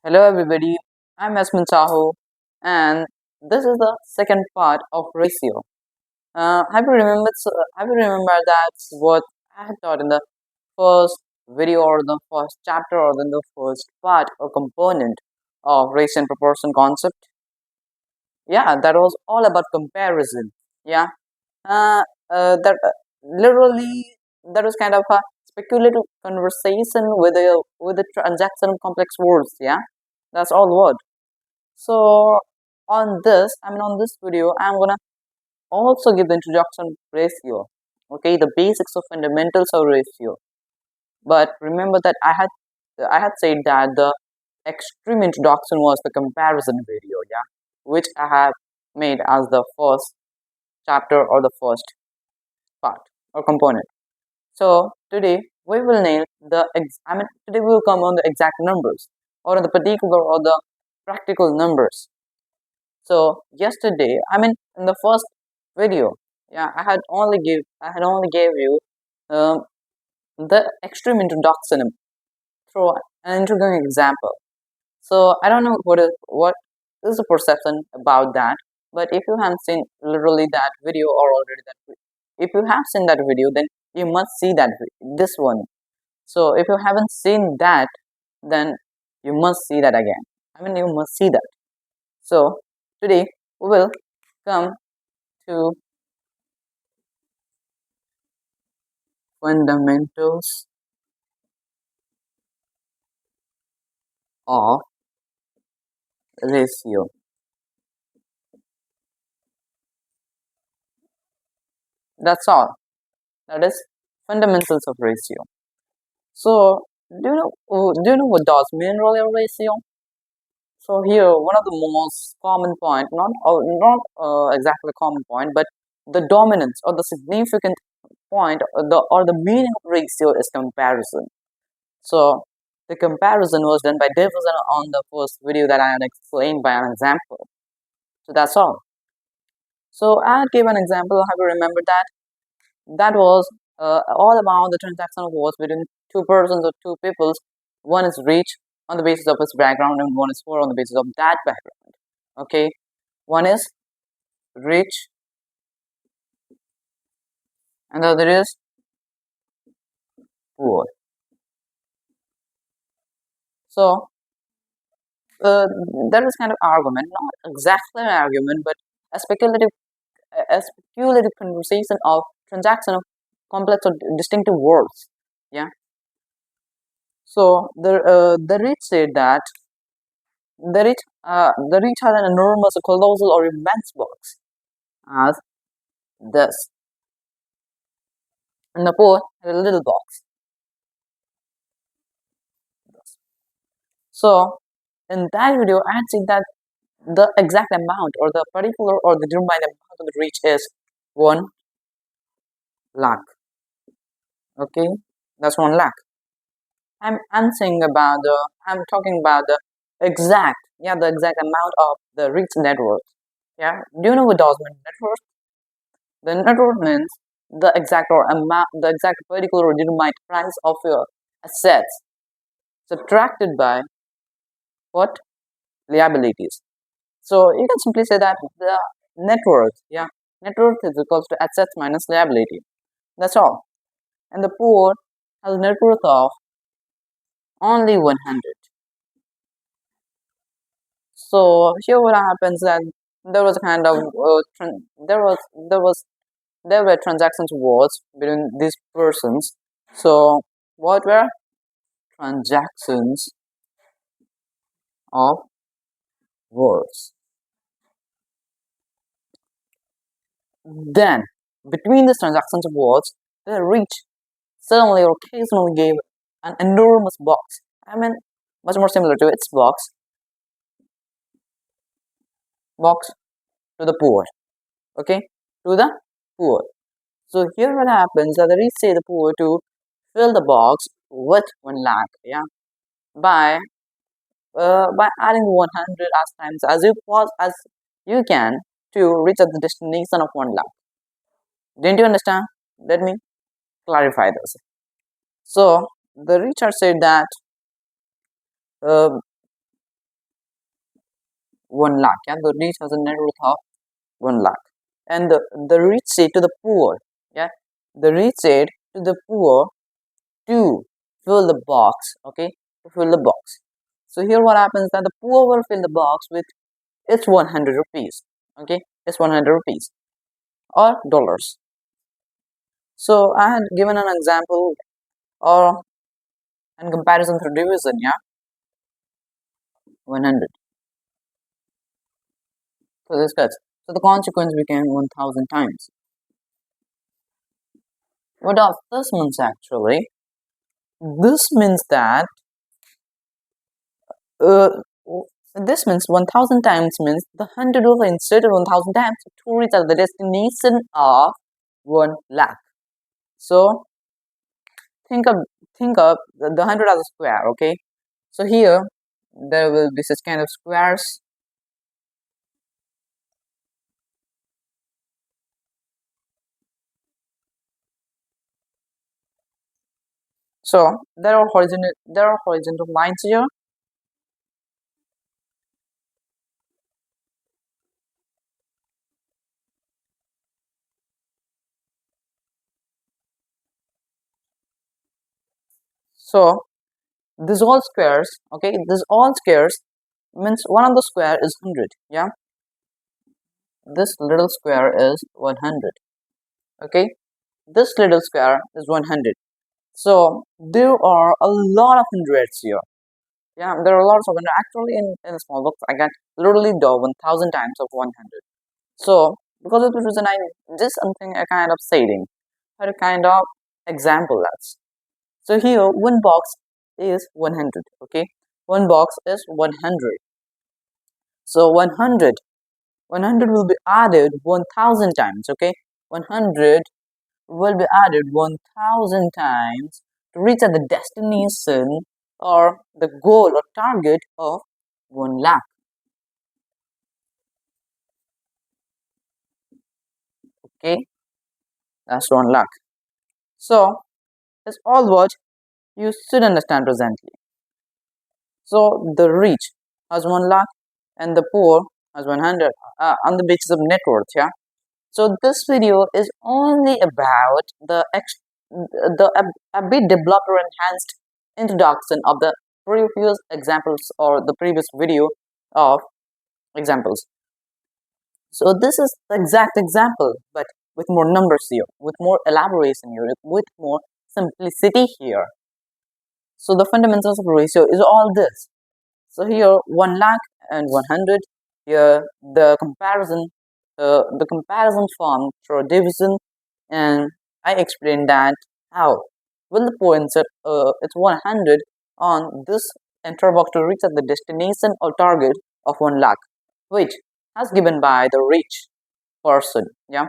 Hello everybody, I'm Yasmin Sahu and this is the second part of ratio. Have you remembered that's what I had taught in the first video or the first chapter or then the first part or component of ratio and proportion concept? Yeah, that was all about comparison. Yeah, uh, that literally that was kind of a speculative conversation with the transaction of complex words. Yeah, that's all word. So on this video, I'm gonna also give the introduction ratio. Okay, the basics of fundamentals of ratio. But remember that I had said that the extreme introduction was the comparison video, yeah, which I have made as the first chapter or the first part or component. So today we will nail today we will come on the exact numbers or the particular or the practical numbers. So yesterday, in the first video, yeah, I had only gave you um, the extreme introduction through an introducing example. So I don't know what is the perception about that, but if you haven't seen literally that video or already if you have seen that video, then you must see this one. So if you haven't seen that, then you must see that again. You must see that. So today we will come to fundamentals of ratio. That's all. That is fundamentals of ratio. So, do you know what does mean really a ratio? So here, one of the most common point, not exactly common point, but the dominance or the significant point or the meaning of ratio is comparison. So the comparison was done by division on the first video that I had explained by an example. So that's all. So I gave an example. Have you remembered that? That was all about the transaction was between two persons or two peoples. One is rich on the basis of his background, and one is poor on the basis of that background. Okay, one is rich, and the other is poor. So uh, there is kind of argument, not exactly an argument, but a speculative conversation of transaction of complex or distinctive words. Yeah. So the rich said that the rich had an enormous, colossal, or immense box as this, and the poor had a little box. So in that video, I had seen that the exact amount or the particular or the determined amount of the rich is 1 lakh. Okay, that's 1 lakh. I'm talking about the the exact amount of the rich net worth. Yeah, do you know what does mean net worth? The net worth means the exact particular or determined price of your assets subtracted by what liabilities. So you can simply say that the net worth, yeah, net worth is equals to assets minus liability. That's all. And the poor has net worth of only 100. So here what happens that there was a kind of there were transactions words between these persons. So what were transactions of words? Then between these transactions of words, the rich suddenly or occasionally gave an enormous box. Much more similar to its box to the poor. Okay, to the poor. So here what happens that the rich say the poor to fill the box with 1 lakh, yeah, by by adding 100 as times as you can to reach at the destination of 1 lakh. Didn't you understand? Let me clarify this. So the Richard said that uh, 1 lakh. Yeah, the rich has a net worth of 1 lakh. And the rich say to the poor, yeah, the rich said to the poor to fill the box, okay, to fill the box. So here what happens that the poor will fill the box with its 100 rupees, okay, it's 100 rupees or dollars. So I had given an example or in comparison through division, yeah, 100. So this cuts. So the consequence became 1000 times. What does this means actually? This means that uh, this means 1000 times means the 100 will inserted 1000 times to reach the destination of 1 lakh. So think of the 100 as a square, okay? So here there will be such kind of squares. So there are horizontal lines here. So this all squares, okay, this all squares means one of the square is 100, yeah, this little square is 100, okay, this little square is 100. So there are a lot of hundreds here, yeah, there are lots of hundred. Actually in a small box I got literally the 1000 times of 100. So because of the reason I just something a kind of saying or a kind of example that's. So here one box is 100, okay, one box is 100. So 100 will be added 1000 times, okay, 100 will be added 1000 times to reach at the destination or the goal or target of 1 lakh, okay, that's 1 lakh. So it's all what you should understand presently. So the rich has 1 lakh and the poor has 100 on the basis of net worth, yeah. So this video is only about a bit developed or enhanced introduction of the previous examples or the previous video of examples. So this is the exact example, but with more numbers here, with more elaboration here, with more simplicity here. So the fundamentals of ratio is all this. So here 1 lakh and 100. Here the comparison form through division, and I explained that how will the poor insert its 100 on this enter box to reach at the destination or target of 1 lakh, which has given by the rich person, yeah,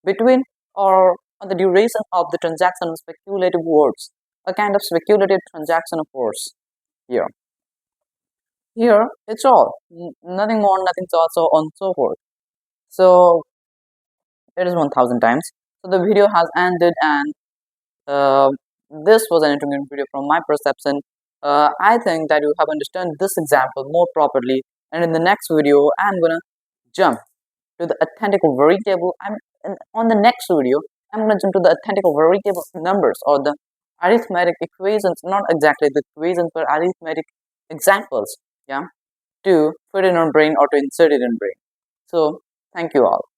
between or on the duration of the transaction of speculative words, a kind of speculative transaction of words here. Here, it's all. Nothing more, nothing so, so on so forth. So, it is 1000 times. So, the video has ended, and uh, this was an intriguing video from my perception. I think that you have understood this example more properly. And in the next video, I'm gonna jump to the authentic variable. On the next video, I'm gonna jump to the authentic variable numbers or the arithmetic equations, not exactly the equations, but arithmetic examples. Yeah, to put it in our brain or to insert it in brain. So thank you all.